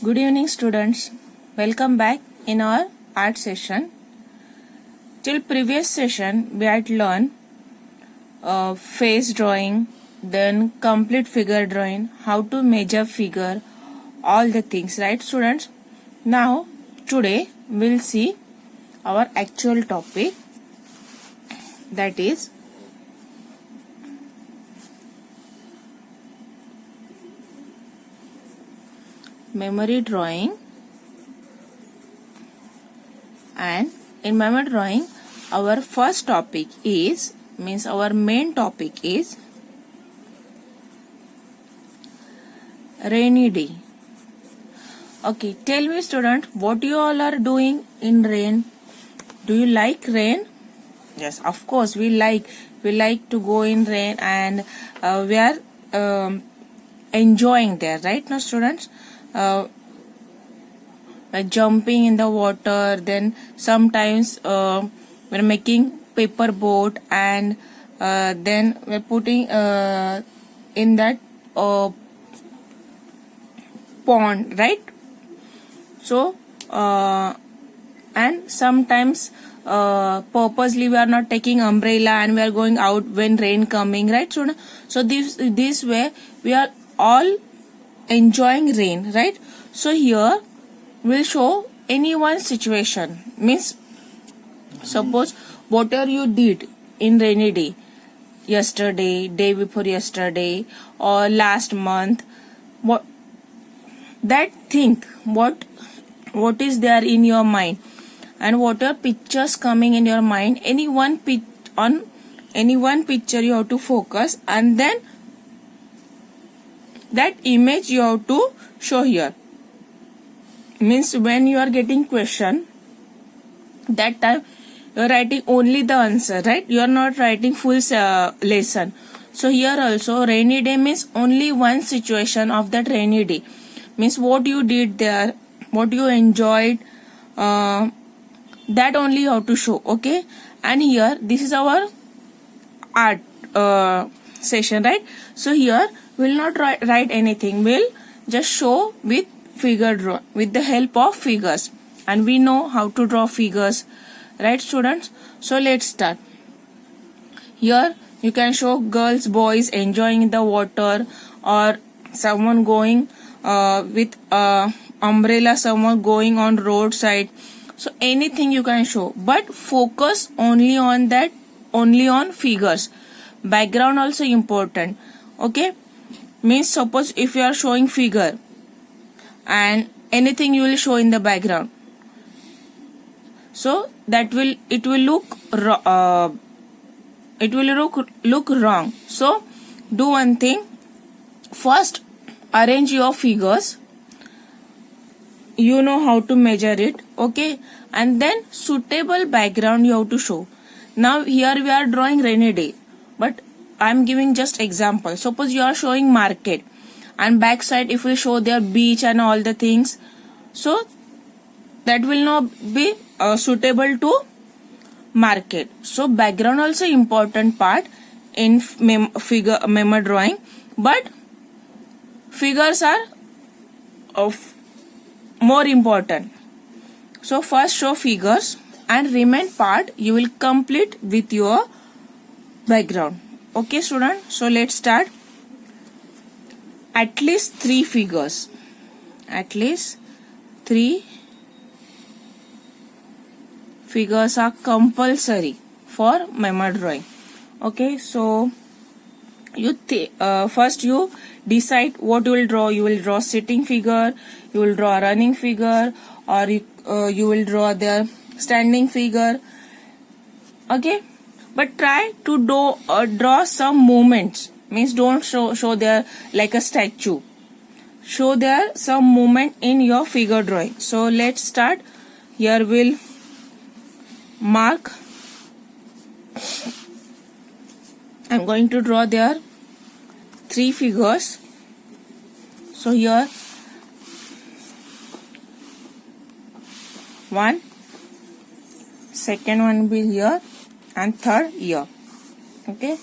Good evening, students. Welcome back in our art session. Till previous session, we had learned face drawing, then complete figure drawing, how to measure figure, all the things, right, students? Now, today we'll see our actual topic, that is memory drawing. And in memory drawing, our first topic is, our main topic is rainy day. Okay, tell me, student, what you all are doing in rain? Do you like rain? Yes, of course we like to go in rain, and we are enjoying there, right now, students? Jumping in the water, then sometimes we're making paper boat, and then we're putting in that pond, right? So and sometimes purposely we are not taking umbrella and we are going out when rain coming, right? So this way we are all enjoying rain, right? So here we'll show any one situation, means suppose whatever you did in rainy day, yesterday, day before yesterday, or last month, what is there in your mind, and what are pictures coming in your mind. Any one picture you have to focus, and then that image you have to show here. Means when you are getting question, that time you are writing only the answer, right? You are not writing full lesson. So here also rainy day means only one situation of that rainy day, means what you did there, what you enjoyed, that only you have to show. Okay, and here this is our art session, right? So here we'll not write anything, we'll just show with figure draw, with the help of figures, and we know how to draw figures, right, students? So let's start. Here you can show girls, boys enjoying in the water, or someone going with umbrella, someone going on roadside. So anything you can show, but focus only on that, only on figures. Background also important. Okay, means suppose if you are showing figure and anything you will show in the background, so that it will look wrong. So do one thing, first arrange your figures, you know how to measure it, okay, and then suitable background you have to show. Now here we are drawing rainy day, but I am giving just example. Suppose you are showing market, and backside if we show their beach and all the things, so that will not be suitable to market. So background also important part in memory drawing, but figures are of more important. So first show figures, and remain part you will complete with your background. Okay, student, so let's start. At least 3 figures. At least 3 figures are compulsory for memory drawing. Okay, so you first you decide what you will draw. You will draw sitting figure, you will draw running figure, or you will draw the standing figure. Okay, but try to draw some movements. Means don't show there like a statue. Show there some movement in your figure drawing. So let's start. Here we'll mark. I'm going to draw there 3 figures. So here one, second one will be here, and third here. Okay,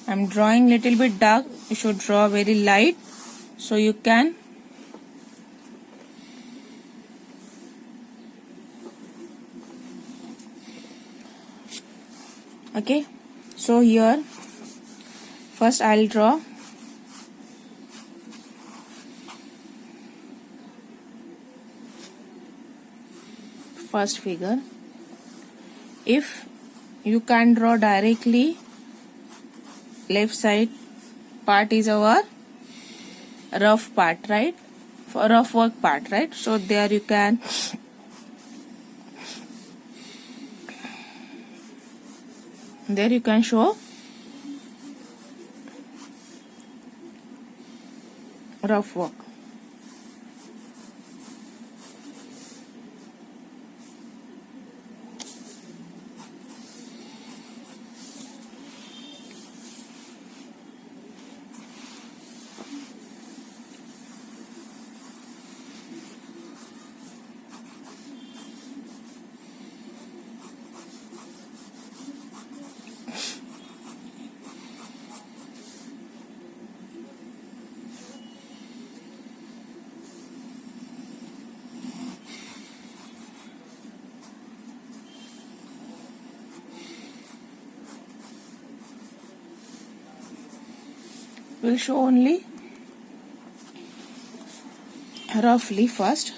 I'm drawing little bit dark. You should draw very light so you can Okay, so here first I'll draw first figure. If you can draw directly, left side part is our rough part, right? For rough work part, right? So there you can show rough work. We'll show only roughly first.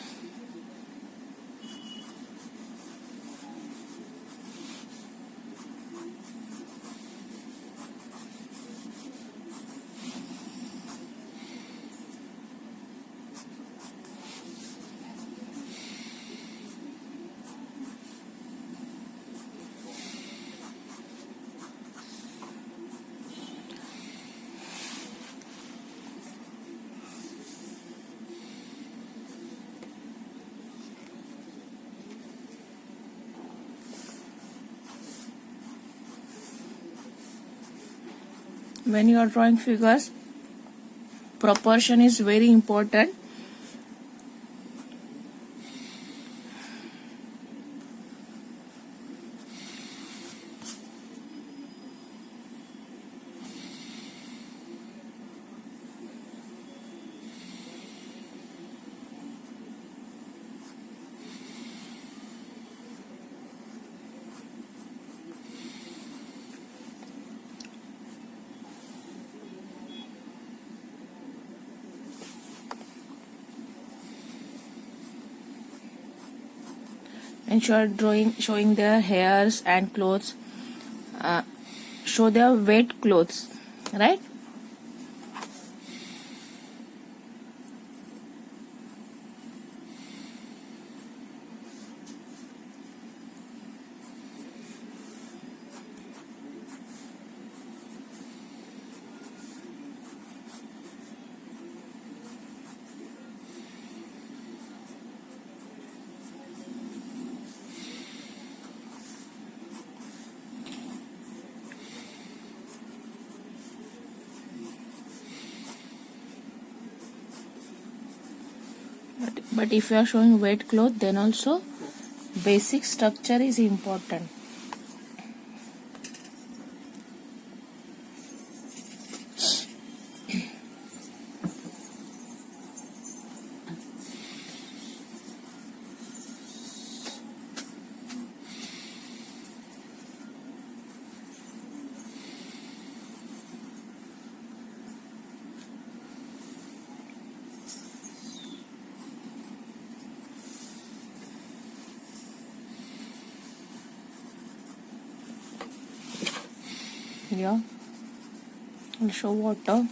When you are drawing figures, proportion is very important. And showing their hairs and clothes, show their wet clothes, right? But if you are showing wet cloth, then also basic structure is important. Yeah, I'll show water.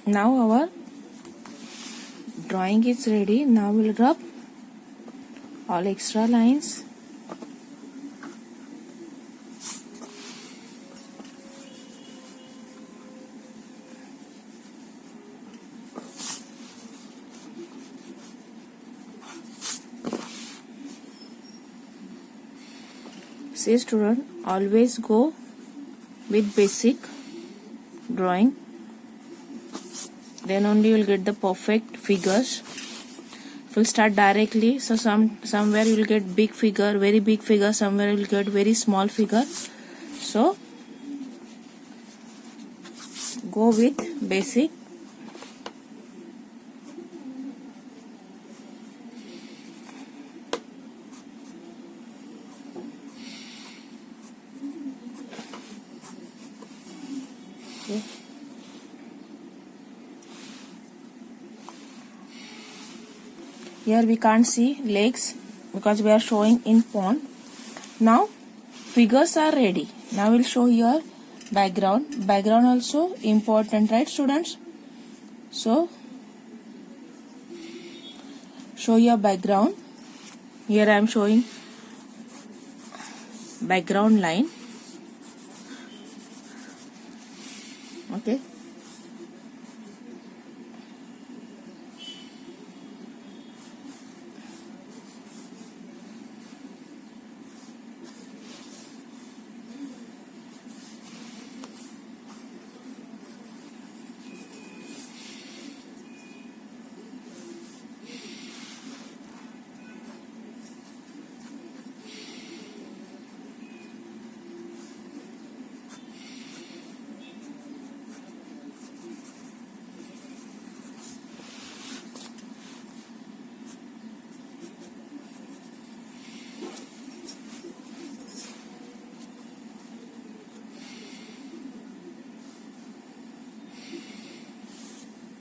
Now our drawing is ready. Now we'll rub all extra lines. See student, always go with basic drawing, then only you will get the perfect figures. If you start directly, so somewhere you will get big figure, very big figure, somewhere you will get very small figure. So go with basic. Okay. Here we can't see legs because we are showing in pond. Now figures are ready. Now we'll show here background. Background also important, right students? So show your background. Here I am showing background line. Okay.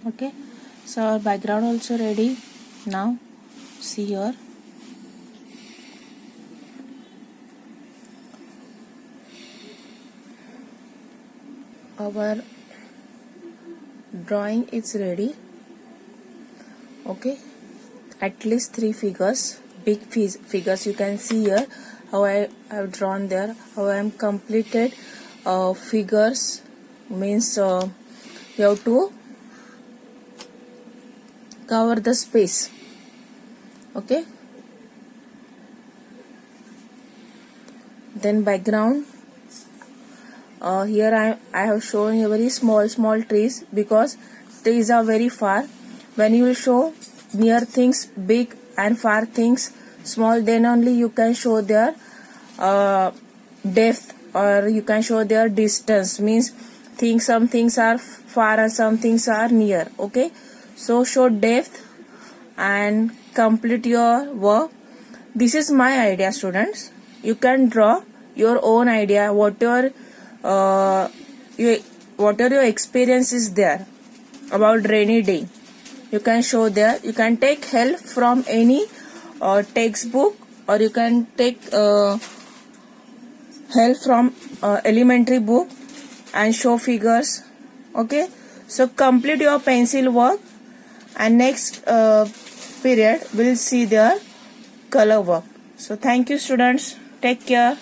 Okay, so our background also ready. Now see here, our drawing is ready. Okay, at least 3 figures, big figures you can see here how I have drawn there, how I am completed figures means you have to cover the space. Okay, then background, here I have shown a very small trees because trees are very far. When you will show near things big and far things small, then only you can show their depth, or you can show their distance, means some things are far and some things are near. Okay, so show depth and complete your work. This is my idea students. You can draw your own idea, whatever your experience is there about rainy day. You can show there. You can take help from any textbook, or you can take help from elementary book and show figures. Okay, so complete your pencil work, and next period we'll see their color work. So thank you students. Take care.